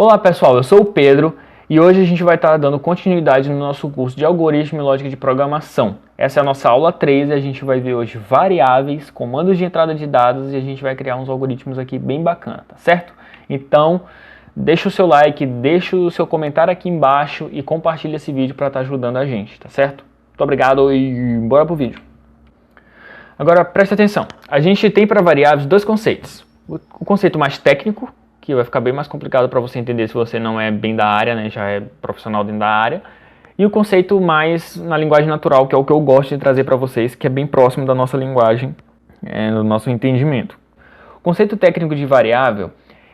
Olá pessoal, eu sou o Pedro e hoje a gente vai estar dando continuidade no nosso curso de Algoritmo e Lógica de Programação. Essa é a nossa aula 3 e a gente vai ver hoje variáveis, comandos de entrada de dados e a gente vai criar uns algoritmos aqui bem bacana, tá certo? Então, deixa o seu like, deixa o seu comentário aqui embaixo e compartilha esse vídeo para estar ajudando a gente, tá certo? Muito obrigado e bora pro vídeo. Agora presta atenção, a gente tem para variáveis dois conceitos. O conceito mais técnico, que vai ficar bem mais complicado para você entender se você não é bem da área, né, já é profissional dentro da área. E o conceito mais na linguagem natural, que é o que eu gosto de trazer para vocês, que é bem próximo da nossa linguagem, do nosso entendimento. O conceito técnico de variável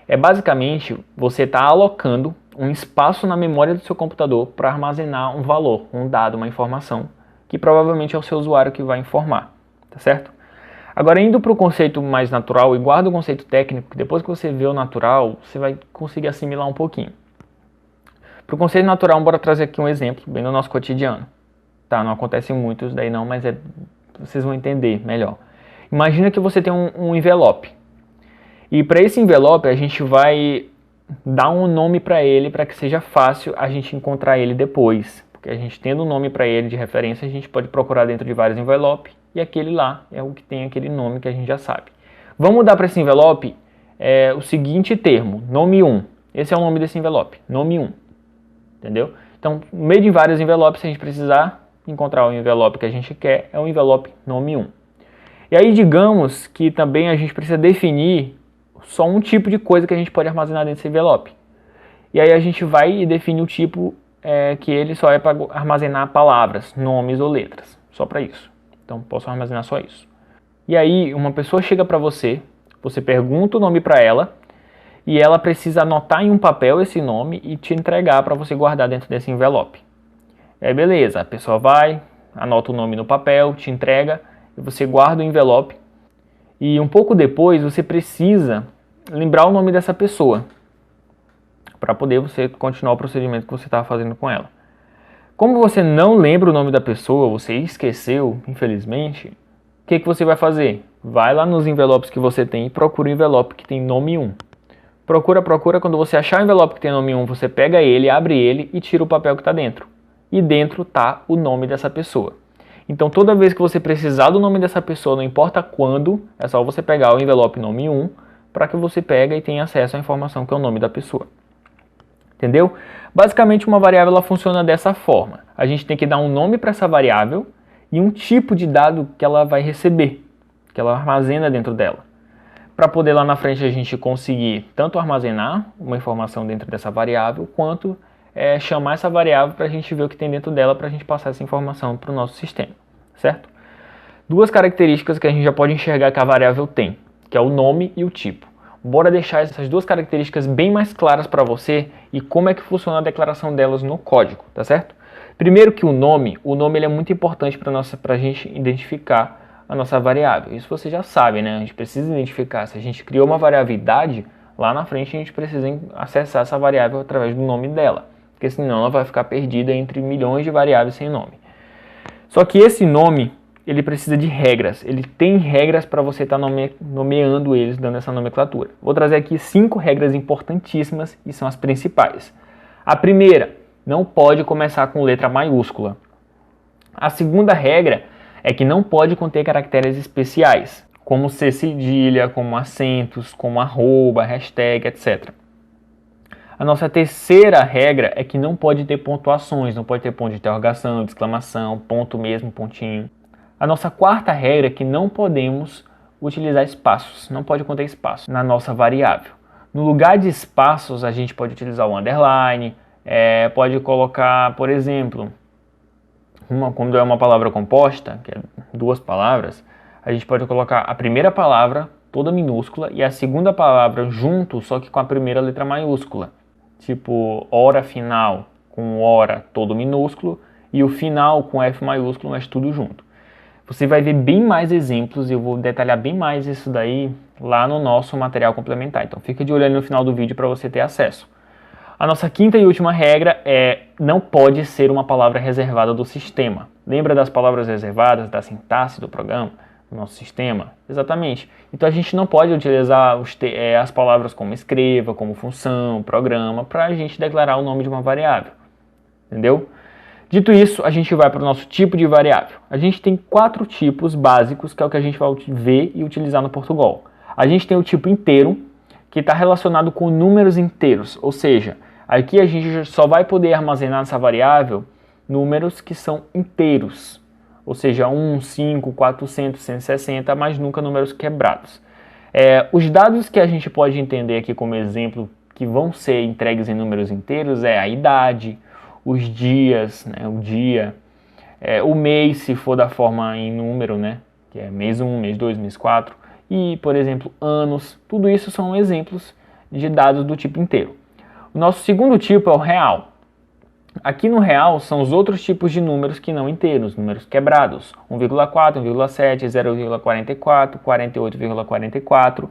é basicamente você estar alocando um espaço na memória do seu computador para armazenar um valor, um dado, uma informação, que provavelmente é o seu usuário que vai informar, tá certo? Agora, indo para o conceito mais natural, e guarda o conceito técnico, que depois que você vê o natural, você vai conseguir assimilar um pouquinho. Para o conceito natural, bora trazer aqui um exemplo, bem no nosso cotidiano. Tá, não acontece muito isso daí não, mas vocês vão entender melhor. Imagina que você tem um envelope. E para esse envelope, a gente vai dar um nome para ele, para que seja fácil a gente encontrar ele depois. Porque a gente tendo um nome para ele de referência, a gente pode procurar dentro de vários envelopes. E aquele lá é o que tem aquele nome que a gente já sabe. Vamos dar para esse envelope o seguinte termo, nome 1. Esse é o nome desse envelope, nome 1. Entendeu? Então, no meio de vários envelopes, se a gente precisar encontrar o envelope que a gente quer, é o envelope nome 1. E aí, digamos que também a gente precisa definir só um tipo de coisa que a gente pode armazenar dentro desse envelope. E aí a gente vai e define o tipo que ele só é para armazenar palavras, nomes ou letras. Só para isso. Então, posso armazenar só isso. E aí, uma pessoa chega para você, você pergunta o nome para ela, e ela precisa anotar em um papel esse nome e te entregar para você guardar dentro desse envelope. E aí, beleza, a pessoa vai, anota o nome no papel, te entrega, e você guarda o envelope. E um pouco depois, você precisa lembrar o nome dessa pessoa, para poder você continuar o procedimento que você estava fazendo com ela. Como você não lembra o nome da pessoa, você esqueceu, infelizmente, o que você vai fazer? Vai lá nos envelopes que você tem e procura o envelope que tem nome 1. Procura, quando você achar o envelope que tem nome 1, você pega ele, abre ele e tira o papel que está dentro. E dentro está o nome dessa pessoa. Então toda vez que você precisar do nome dessa pessoa, não importa quando, é só você pegar o envelope nome 1 para que você pegue e tenha acesso à informação que é o nome da pessoa. Entendeu? Basicamente, uma variável ela funciona dessa forma. A gente tem que dar um nome para essa variável e um tipo de dado que ela vai receber, que ela armazena dentro dela. Para poder lá na frente a gente conseguir tanto armazenar uma informação dentro dessa variável, quanto chamar essa variável para a gente ver o que tem dentro dela para a gente passar essa informação para o nosso sistema, certo? Duas características que a gente já pode enxergar que a variável tem, que é o nome e o tipo. Bora deixar essas duas características bem mais claras para você e como é que funciona a declaração delas no código, tá certo? Primeiro que o nome ele é muito importante para a gente identificar a nossa variável. Isso você já sabe, né? A gente precisa identificar. Se a gente criou uma variável idade, lá na frente a gente precisa acessar essa variável através do nome dela, porque senão ela vai ficar perdida entre milhões de variáveis sem nome. Só que esse nome ele precisa de regras, ele tem regras para você estar nomeando eles, dando essa nomenclatura. Vou trazer aqui 5 regras importantíssimas e são as principais. A primeira, não pode começar com letra maiúscula. A segunda regra é que não pode conter caracteres especiais, como C cedilha, como acentos, como arroba, hashtag, etc. A nossa terceira regra é que não pode ter pontuações, não pode ter ponto de interrogação, de exclamação, ponto mesmo, pontinho. A nossa quarta regra é que não podemos utilizar espaços, não pode conter espaço na nossa variável. No lugar de espaços, a gente pode utilizar o underline, pode colocar, por exemplo, quando é uma palavra composta, que é 2 palavras, a gente pode colocar a primeira palavra toda minúscula e a segunda palavra junto, só que com a primeira letra maiúscula. Tipo, hora final com hora todo minúsculo e o final com F maiúsculo, mas tudo junto. Você vai ver bem mais exemplos e eu vou detalhar bem mais isso daí lá no nosso material complementar. Então fica de olho ali no final do vídeo para você ter acesso. A nossa quinta e última regra não pode ser uma palavra reservada do sistema. Lembra das palavras reservadas, da sintaxe do programa? no nosso sistema? Exatamente. Então a gente não pode utilizar as palavras como escreva, como função, programa, para a gente declarar o nome de uma variável. Entendeu? Dito isso, a gente vai para o nosso tipo de variável. A gente tem 4 tipos básicos, que é o que a gente vai ver e utilizar no Portugal. A gente tem o tipo inteiro, que está relacionado com números inteiros, ou seja, aqui a gente só vai poder armazenar nessa variável números que são inteiros, ou seja, 1, 5, 400, 160, mas nunca números quebrados. Os dados que a gente pode entender aqui como exemplo, que vão ser entregues em números inteiros, é a idade, os dias, né, o dia, o mês, se for da forma em número, né, que é mês 1, mês 2, mês 4, e, por exemplo, anos. Tudo isso são exemplos de dados do tipo inteiro. O nosso segundo tipo é o real. Aqui no real são os outros tipos de números que não inteiros, números quebrados, 1,4, 1,7, 0,44, 48,44.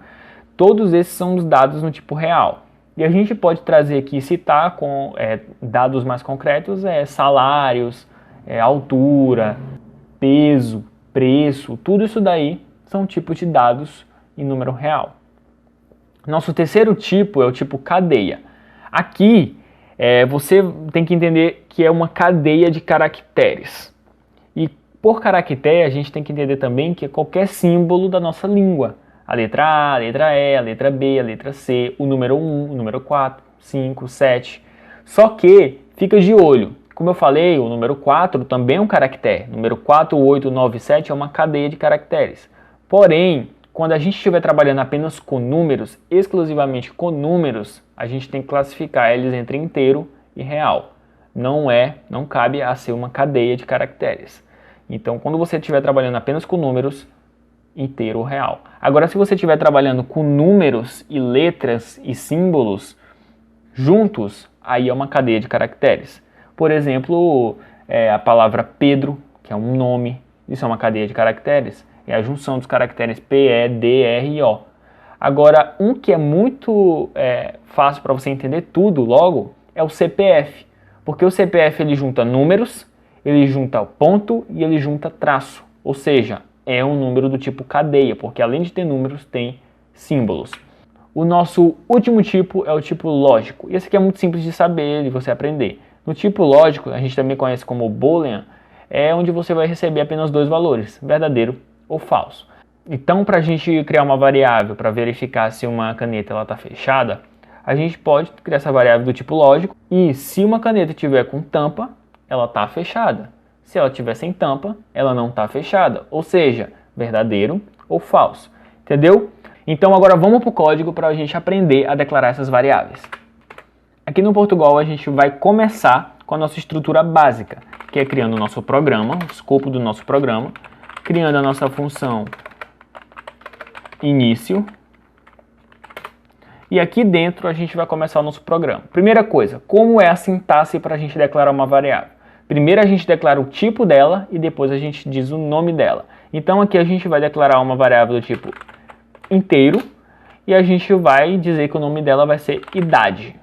Todos esses são os dados no tipo real. E a gente pode trazer aqui, citar com dados mais concretos, salários, altura, peso, preço, tudo isso daí são tipos de dados em número real. Nosso terceiro tipo é o tipo cadeia. Aqui você tem que entender que é uma cadeia de caracteres. E por caractere a gente tem que entender também que é qualquer símbolo da nossa língua. A letra A, a letra E, a letra B, a letra C, o número 1, o número 4, 5, 7. Só que fica de olho. Como eu falei, o número 4 também é um caractere. Número 4, 8, 9, 7 é uma cadeia de caracteres. Porém, quando a gente estiver trabalhando apenas com números, exclusivamente com números, a gente tem que classificar eles entre inteiro e real. Não cabe a ser uma cadeia de caracteres. Então, quando você estiver trabalhando apenas com números, inteiro ou real. Agora, se você estiver trabalhando com números e letras e símbolos juntos, aí é uma cadeia de caracteres. Por exemplo, a palavra Pedro, que é um nome, isso é uma cadeia de caracteres. É a junção dos caracteres P, E, D, R e O. Agora, um que é muito fácil para você entender tudo logo é o CPF. Porque o CPF ele junta números, ele junta ponto e ele junta traço. Ou seja, é um número do tipo cadeia, porque além de ter números, tem símbolos. O nosso último tipo é o tipo lógico. E esse aqui é muito simples de saber, de você aprender. No tipo lógico, a gente também conhece como Boolean, é onde você vai receber apenas 2 valores, verdadeiro ou falso. Então, para a gente criar uma variável para verificar se uma caneta está fechada, a gente pode criar essa variável do tipo lógico e se uma caneta tiver com tampa, ela está fechada. Se ela tiver sem tampa, ela não está fechada, ou seja, verdadeiro ou falso. Entendeu? Então agora vamos para o código para a gente aprender a declarar essas variáveis. Aqui no Portugal a gente vai começar com a nossa estrutura básica, que é criando o nosso programa, o escopo do nosso programa, criando a nossa função início. E aqui dentro a gente vai começar o nosso programa. Primeira coisa, como é a sintaxe para a gente declarar uma variável? Primeiro a gente declara o tipo dela e depois a gente diz o nome dela. Então aqui a gente vai declarar uma variável do tipo inteiro e a gente vai dizer que o nome dela vai ser idade.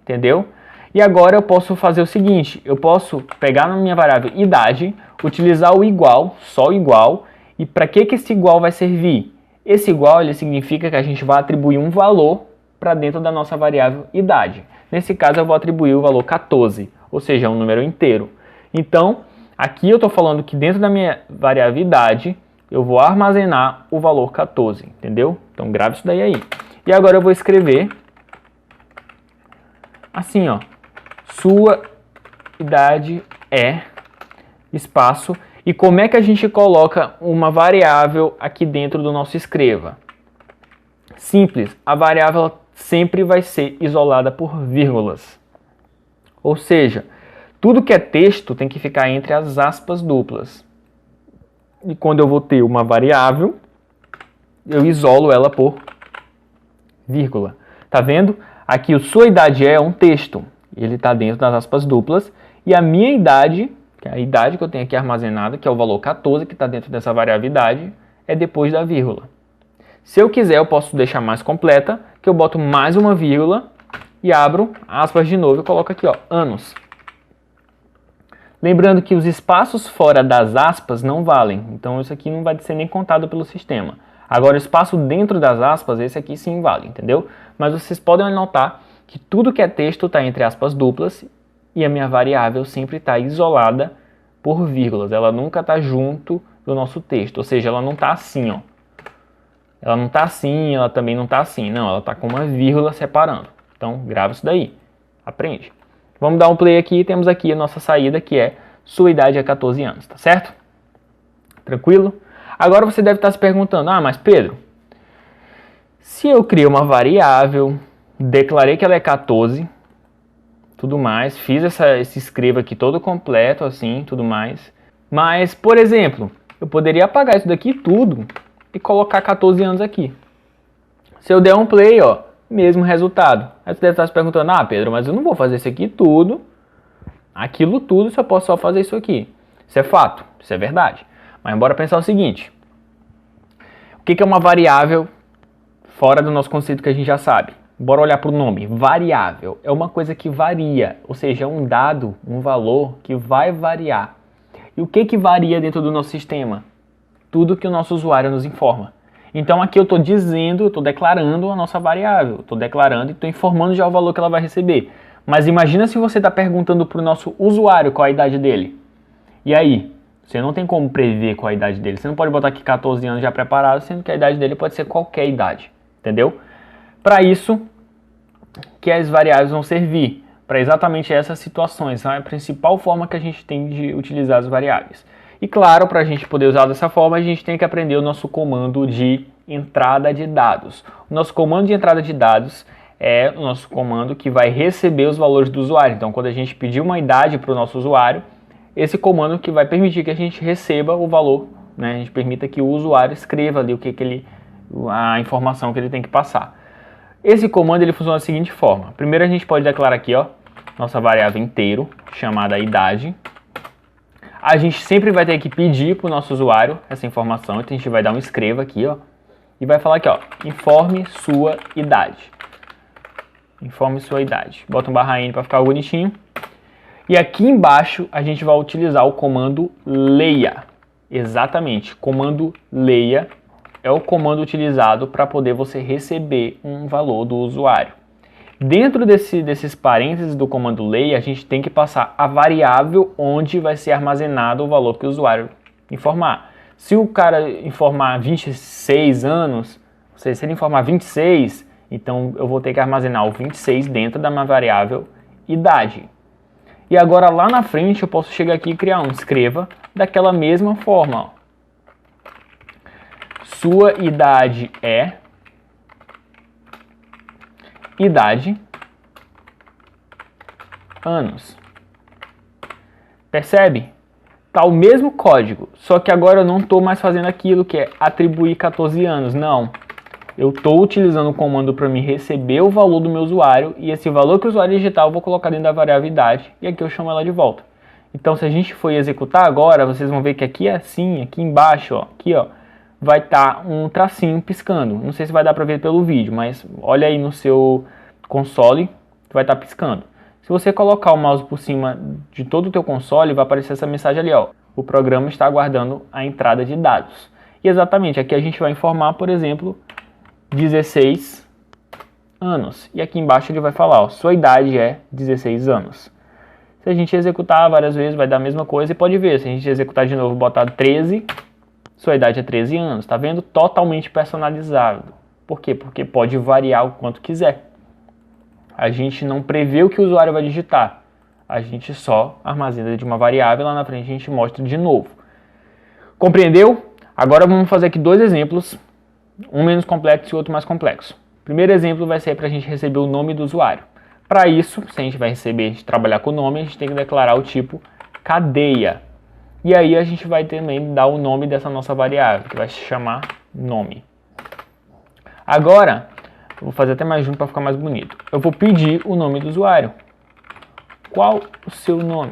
Entendeu? E agora eu posso fazer o seguinte, eu posso pegar na minha variável idade, utilizar o igual, só o igual, e para que esse igual vai servir? Esse igual ele significa que a gente vai atribuir um valor para dentro da nossa variável idade. Nesse caso eu vou atribuir o valor 14, ou seja, um número inteiro. Então, aqui eu estou falando que dentro da minha variável idade, eu vou armazenar o valor 14, entendeu? Então grave isso daí aí. E agora eu vou escrever assim, ó, sua idade é espaço. E como é que a gente coloca uma variável aqui dentro do nosso escreva? Simples, a variável sempre vai ser isolada por vírgulas. Ou seja, tudo que é texto tem que ficar entre as aspas duplas. E quando eu vou ter uma variável, eu isolo ela por vírgula. Tá vendo? Aqui o sua idade é um texto. Ele está dentro das aspas duplas. E a minha idade, que é a idade que eu tenho aqui armazenada, que é o valor 14, que está dentro dessa variável idade, é depois da vírgula. Se eu quiser, eu posso deixar mais completa, que eu boto mais uma vírgula e abro aspas de novo e coloco aqui, ó, anos. Lembrando que os espaços fora das aspas não valem, então isso aqui não vai ser nem contado pelo sistema. Agora, o espaço dentro das aspas, esse aqui sim vale, entendeu? Mas vocês podem notar que tudo que é texto está entre aspas duplas e a minha variável sempre está isolada por vírgulas. Ela nunca está junto do nosso texto, ou seja, ela não está assim, ó. Ela não está assim, ela também não está assim. Não, ela está com uma vírgula separando. Então, grava isso daí. Aprende. Vamos dar um play aqui. Temos aqui a nossa saída, que é sua idade é 14 anos, tá certo? Tranquilo? Agora você deve estar se perguntando, mas Pedro, se eu crio uma variável, declarei que ela é 14, tudo mais, fiz esse escrevo aqui todo completo, assim, tudo mais, mas, por exemplo, eu poderia apagar isso daqui tudo e colocar 14 anos aqui. Se eu der um play, ó, mesmo resultado. Aí você deve estar se perguntando, Pedro, mas eu não vou fazer isso aqui tudo, aquilo tudo, se eu posso só fazer isso aqui. Isso é fato, isso é verdade. Mas bora pensar o seguinte, o que é uma variável fora do nosso conceito que a gente já sabe? Bora olhar para o nome. Variável é uma coisa que varia, ou seja, é um dado, um valor que vai variar. E o que varia dentro do nosso sistema? Tudo que o nosso usuário nos informa. Então aqui eu estou dizendo, eu estou declarando a nossa variável, estou declarando e estou informando já o valor que ela vai receber. Mas imagina se você está perguntando para o nosso usuário qual a idade dele. E aí? Você não tem como prever qual a idade dele. Você não pode botar aqui 14 anos já preparado, sendo que a idade dele pode ser qualquer idade. Entendeu? Para isso que as variáveis vão servir. Para exatamente essas situações. É a principal forma que a gente tem de utilizar as variáveis. E claro, para a gente poder usar dessa forma, a gente tem que aprender o nosso comando de entrada de dados. O nosso comando de entrada de dados é o nosso comando que vai receber os valores do usuário. Então, quando a gente pedir uma idade para o nosso usuário, esse comando que vai permitir que a gente receba o valor, né? A gente permita que o usuário escreva ali a informação que ele tem que passar. Esse comando ele funciona da seguinte forma. Primeiro a gente pode declarar aqui, ó, nossa variável inteiro, chamada idade. A gente sempre vai ter que pedir para o nosso usuário essa informação, então a gente vai dar um escreva aqui, ó, e vai falar aqui, ó, informe sua idade. Informe sua idade. Bota um /n para ficar bonitinho. E aqui embaixo a gente vai utilizar o comando leia. Exatamente, comando leia é o comando utilizado para poder você receber um valor do usuário. Dentro desses parênteses do comando leia, a gente tem que passar a variável onde vai ser armazenado o valor que o usuário informar. Se o cara informar 26 anos, ou seja, se ele informar 26, então eu vou ter que armazenar o 26 dentro da minha variável idade. E agora lá na frente eu posso chegar aqui e criar um escreva daquela mesma forma. Ó. Sua idade é idade anos. Percebe? Tá o mesmo código, só que agora eu não estou mais fazendo aquilo que é atribuir 14 anos. Não. Eu estou utilizando o comando para me receber o valor do meu usuário e esse valor que o usuário digitar eu vou colocar dentro da variável idade e aqui eu chamo ela de volta. Então se a gente for executar agora, vocês vão ver que aqui é assim, aqui embaixo, ó, aqui ó, vai estar um tracinho piscando. Não sei se vai dar para ver pelo vídeo, mas olha aí no seu console, vai estar piscando. Se você colocar o mouse por cima de todo o teu console, vai aparecer essa mensagem ali, ó. O programa está aguardando a entrada de dados. E exatamente, aqui a gente vai informar, por exemplo, 16 anos. E aqui embaixo ele vai falar, ó, sua idade é 16 anos. Se a gente executar várias vezes, vai dar a mesma coisa. E pode ver, se a gente executar de novo, botar 13, sua idade é 13 anos. Tá vendo? Totalmente personalizado. Por quê? Porque pode variar o quanto quiser. A gente não prevê o que o usuário vai digitar. A gente só armazena de uma variável, lá na frente a gente mostra de novo. Compreendeu? Agora vamos fazer aqui dois exemplos, um menos complexo e outro mais complexo. O primeiro exemplo vai ser para a gente receber o nome do usuário. Para isso, se a gente vai trabalhar com o nome, a gente tem que declarar o tipo cadeia. E aí a gente vai também dar o nome dessa nossa variável, que vai se chamar nome. Agora, eu vou fazer até mais junto para ficar mais bonito. Eu vou pedir o nome do usuário. Qual o seu nome?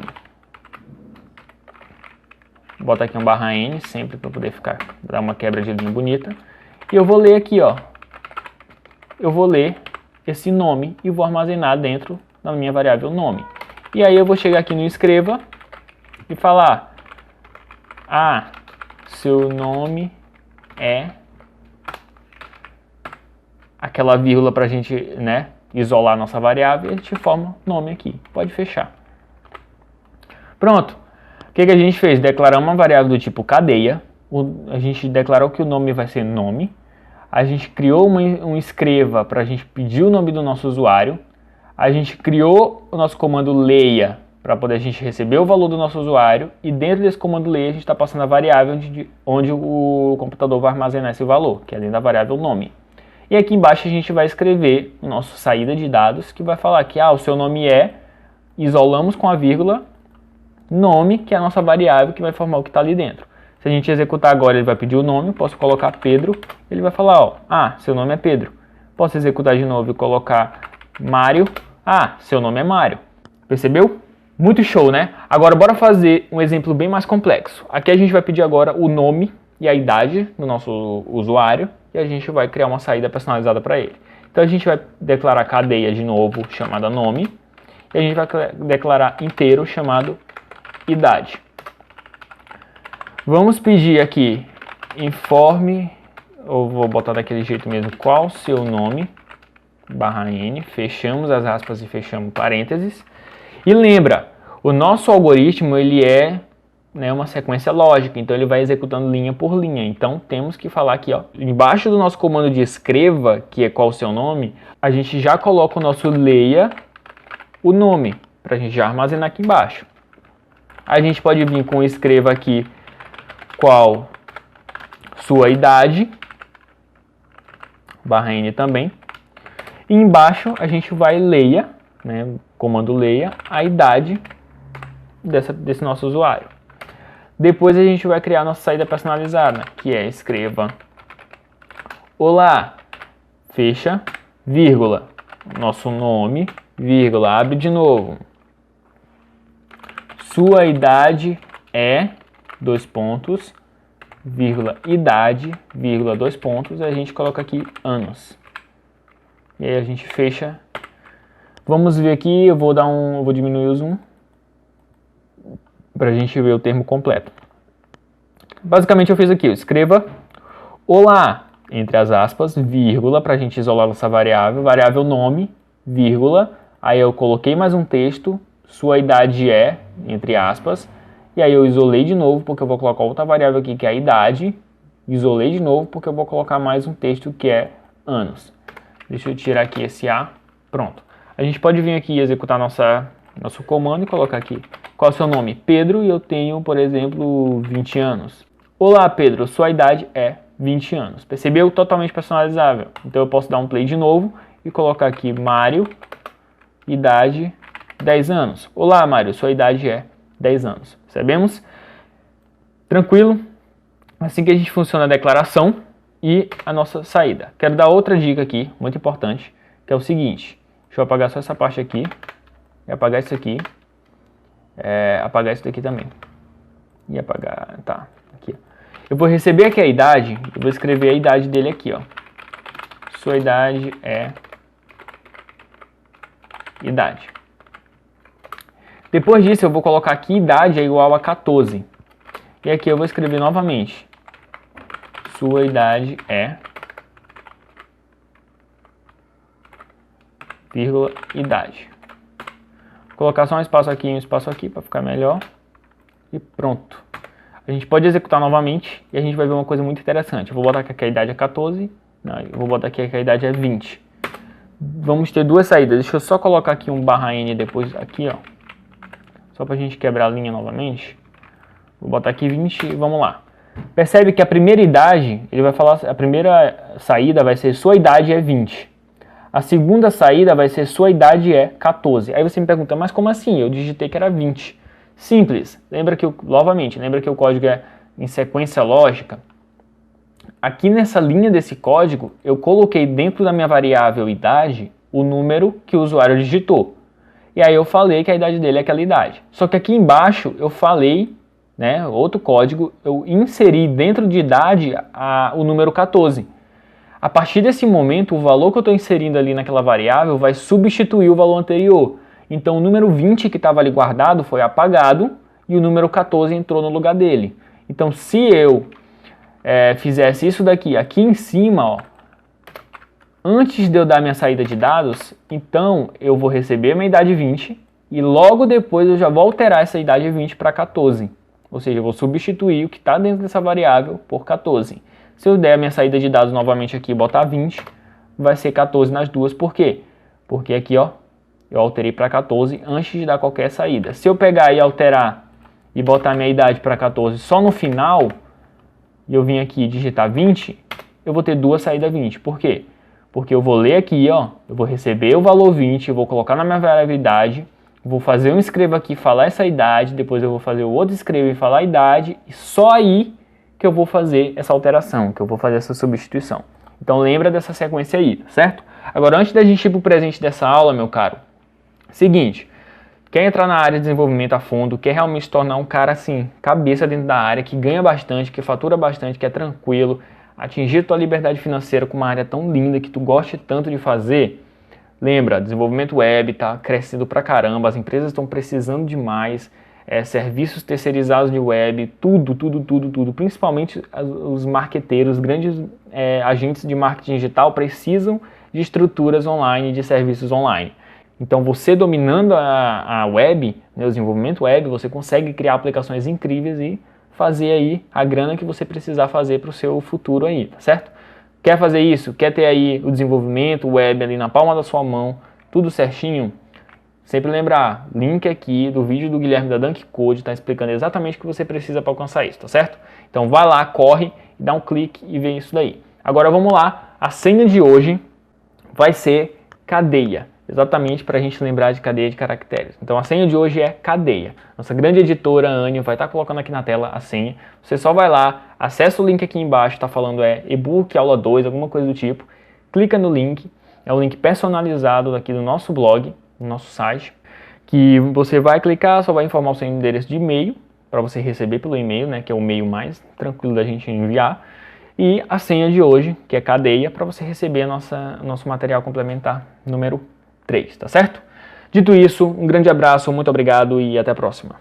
Bota aqui um /n, sempre para poder dar uma quebra de linha bonita. E eu vou ler aqui, ó. Eu vou ler esse nome e vou armazenar dentro da minha variável nome. E aí eu vou chegar aqui no escreva e falar: ah, seu nome é, aquela vírgula para a gente, né, isolar a nossa variável, e a gente forma nome aqui. Pode fechar. Pronto. O que a gente fez? Declaramos uma variável do tipo cadeia. A gente declarou que o nome vai ser nome. A gente criou um escreva para a gente pedir o nome do nosso usuário. A gente criou o nosso comando leia para poder a gente receber o valor do nosso usuário. E dentro desse comando leia a gente está passando a variável onde o computador vai armazenar esse valor, que é dentro da variável nome. E aqui embaixo a gente vai escrever o nosso saída de dados, que vai falar que o seu nome é, isolamos com a vírgula, nome, que é a nossa variável que vai formar o que está ali dentro. Se a gente executar agora, ele vai pedir o nome, posso colocar Pedro, ele vai falar, seu nome é Pedro. Posso executar de novo e colocar Mário, seu nome é Mário. Percebeu? Muito show, né? Agora bora fazer um exemplo bem mais complexo. Aqui a gente vai pedir agora o nome e a idade do nosso usuário e a gente vai criar uma saída personalizada para ele. Então a gente vai declarar cadeia de novo, chamada nome, e a gente vai declarar inteiro, chamado idade. Vamos pedir aqui, informe, ou vou botar daquele jeito mesmo, qual seu nome, /n, fechamos as aspas e fechamos parênteses. E lembra, o nosso algoritmo ele é, né, uma sequência lógica, então ele vai executando linha por linha. Então temos que falar aqui, embaixo do nosso comando de escreva, que é qual o seu nome, a gente já coloca o nosso leia, o nome, para a gente já armazenar aqui embaixo. A gente pode vir com escreva aqui qual sua idade, /n também. E embaixo a gente vai leia, né, comando leia, a idade desse nosso usuário. Depois a gente vai criar nossa saída personalizada, que é escreva olá, fecha, vírgula, nosso nome, vírgula, abre de novo. Sua idade é, dois pontos, vírgula, idade, vírgula, dois pontos, e a gente coloca aqui anos. E aí a gente fecha. Vamos ver aqui, eu vou diminuir o zoom para a gente ver o termo completo. Basicamente eu fiz aqui, escreva olá, entre as aspas, vírgula, para a gente isolar nossa variável nome, vírgula, aí eu coloquei mais um texto, sua idade é, entre aspas, e aí eu isolei de novo, porque eu vou colocar outra variável aqui, que é a idade, isolei de novo, porque eu vou colocar mais um texto, que é anos. Deixa eu tirar aqui esse A, pronto. A gente pode vir aqui e executar nosso comando e colocar aqui, qual é o seu nome? Pedro, e eu tenho, por exemplo, 20 anos. Olá, Pedro, sua idade é 20 anos. Percebeu? Totalmente personalizável. Então eu posso dar um play de novo e colocar aqui Mário, idade 10 anos. Olá, Mário, sua idade é 10 anos. Percebemos? Tranquilo? Assim que a gente funciona a declaração e a nossa saída. Quero dar outra dica aqui, muito importante, que é o seguinte. Deixa eu apagar só essa parte aqui e apagar isso aqui. Apagar isso daqui também. E apagar, tá, aqui. Eu vou receber aqui a idade, eu vou escrever a idade dele aqui, Sua idade é idade. Depois disso eu vou colocar aqui idade é igual a 14. E aqui eu vou escrever novamente. Sua idade é, vírgula, idade. Vou colocar só um espaço aqui e um espaço aqui para ficar melhor. E pronto. A gente pode executar novamente e a gente vai ver uma coisa muito interessante. Eu vou botar aqui que a idade é 14. Não, eu vou botar aqui que a idade é 20. Vamos ter duas saídas. Deixa eu só colocar aqui um /n depois aqui, Só para a gente quebrar a linha novamente. Vou botar aqui 20 e vamos lá. Percebe que a primeira idade, ele vai falar, a primeira saída vai ser sua idade é 20. A segunda saída vai ser sua idade é 14. Aí você me pergunta, mas como assim? Eu digitei que era 20. Simples. Lembra que o código é em sequência lógica? Aqui nessa linha desse código, eu coloquei dentro da minha variável idade o número que o usuário digitou. E aí eu falei que a idade dele é aquela idade. Só que aqui embaixo eu falei, né, outro código, eu inseri dentro de idade o número 14. A partir desse momento, o valor que eu estou inserindo ali naquela variável vai substituir o valor anterior. Então o número 20 que estava ali guardado foi apagado e o número 14 entrou no lugar dele. Então, se eu fizesse isso daqui, aqui em cima, ó, antes de eu dar minha saída de dados, então eu vou receber minha idade 20 e logo depois eu já vou alterar essa idade 20 para 14. Ou seja, eu vou substituir o que está dentro dessa variável por 14. Se eu der a minha saída de dados novamente aqui e botar 20, vai ser 14 nas duas. Por quê? Porque aqui, ó, eu alterei para 14 antes de dar qualquer saída. Se eu pegar e alterar e botar minha idade para 14 só no final, e eu vim aqui digitar 20, eu vou ter duas saídas 20. Por quê? Porque eu vou ler aqui, ó, eu vou receber o valor 20, eu vou colocar na minha variabilidade, vou fazer um escreva aqui e falar essa idade, depois eu vou fazer o outro escreva e falar a idade, e só aí que eu vou fazer essa alteração, que eu vou fazer essa substituição. Então lembra dessa sequência aí, certo? Agora, antes da gente ir para o presente dessa aula, meu caro, seguinte, quer entrar na área de desenvolvimento a fundo, quer realmente se tornar um cara assim, cabeça dentro da área, que ganha bastante, que fatura bastante, que é tranquilo, atingir tua liberdade financeira com uma área tão linda que tu goste tanto de fazer, lembra, desenvolvimento web está crescendo pra caramba, as empresas estão precisando demais, serviços terceirizados de web, tudo, principalmente os marqueteiros, grandes agentes de marketing digital precisam de estruturas online, de serviços online. Então você dominando a web, o desenvolvimento web, você consegue criar aplicações incríveis e fazer aí a grana que você precisar fazer para o seu futuro aí, tá certo? Quer fazer isso? Quer ter aí o desenvolvimento web ali na palma da sua mão, tudo certinho? Sempre lembrar, link aqui do vídeo do Guilherme da Dunk Code, está explicando exatamente o que você precisa para alcançar isso, tá certo? Então vai lá, corre, dá um clique e vê isso daí. Agora vamos lá, a senha de hoje vai ser cadeia. Exatamente para a gente lembrar de cadeia de caracteres. Então a senha de hoje é cadeia. Nossa grande editora Anio vai estar colocando aqui na tela a senha. Você só vai lá, acessa o link aqui embaixo, está falando e-book aula 2, alguma coisa do tipo. Clica no link, é um link personalizado aqui do nosso blog, do nosso site, que você vai clicar, só vai informar o seu endereço de e-mail, para você receber pelo e-mail, né, que é o e-mail mais tranquilo da gente enviar. E a senha de hoje, que é cadeia, para você receber nosso material complementar número 3, tá certo? Dito isso, um grande abraço, muito obrigado e até a próxima.